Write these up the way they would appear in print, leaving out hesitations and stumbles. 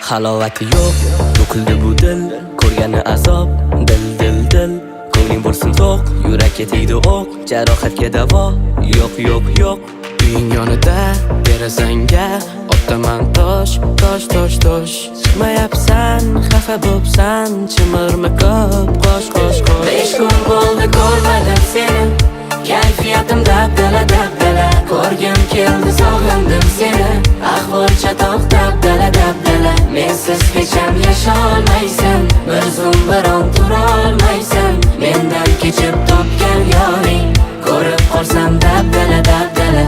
Halovati yo'q, to'kildi bu dil, ko'rgani azob, dil. Ko'ngling bo'lsin to'q, yurakka tegdi o'q, jarohatga davo, yo'q. Uying yonida, derazangga otaman tosh. Chiqmayapsan, xafa bo'psan, chimirma ko'p, qo'sh. 5 kun bo'ldi ko'rmadim seni, kayfiyatim dabdala. Ko'rgim keldi, sog'indim seni, ahvol chatoq dabdala. Mensiz hech ham yasholmaysan, bir zum biron turolmaysan. Mendan kechib topgan yoring, ko'rib qolsam dabdala.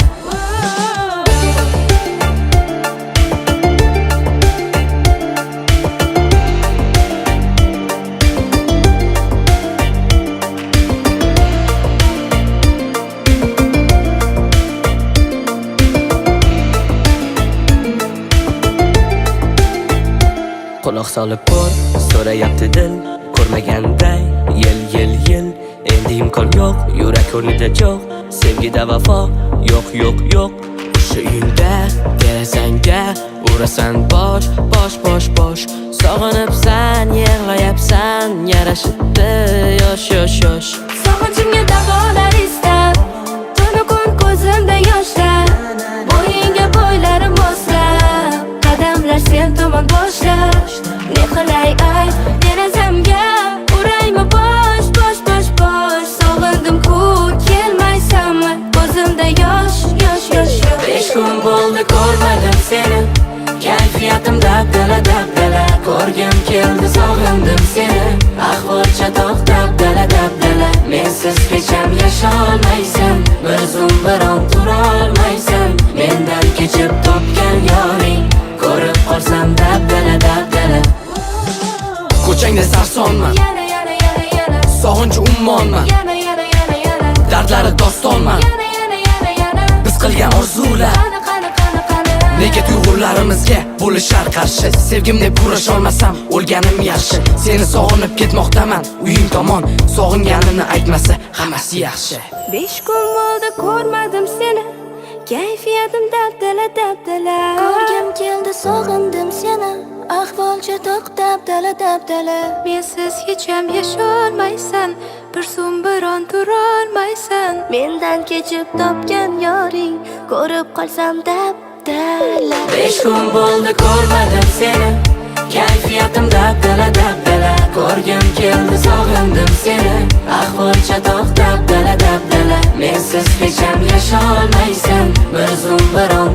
Quloq solib ko'r, so'rayapti dil, ko'rmaganday yil. Endi imkon yo'q, yurak o'rnida jo'q, sevgida vafo yo'q. O'sha uyingda, derazangga urasan bosh. Sog'inibsan, yig'layapsan, yarashibdi yosh. Sog'inchimga davolar istab, tunu kun ko'zimda yoshlar, bo'yinga bo'ylarim moslab, qadamlar sen tomon boshlab. Ne qilay ay, derazamga uraymi bosh. Sog'indim-ku, kelmaysanmi, ko'zimda yosh. 5 kun bo'ldi ko'rmadim seni, kayfiyatim dabdala. Ko'rgim keldi, sog'indim seni, ahvol chatoq dabdala. Mensiz hech ham yasholmaysan, bir zum biron turolmaysan. Mendan kechib topgan yoring, ko'rib qolsam dabdala. Ko'changda sarsonman, Yana sog'inchi ummonman, Yana dardlari dostonman. Biz qilgan orzular Qani nega tuyg'ularimizga bo'lishar qarshi? Sevgim deb kurasholmasam, o'lganim yaxshi. Seni sog'inib ketmoqdaman, uying tomon, sog'inganini aytmasa hammasi yaxshi. 5 kun bo'ldi ko'rmadim seni, kayfiyatim dabdala. Ko'rgim keldi, sog'indim seni, ahvol chatoq dabdala. Mensiz hech ham yasholmaysan, bir zum biron turolmaysan. Mendan kechib topgan yoring, ko'rib qolsam dabdala. 5 kun bo'ldi ko'rmadim seni, kayfiyatim dabdala. Ko'rgim keldi, sog'indim seni, ahvol chatoq dabdala. Mensiz hech ham yasholmaysan, bir zum biron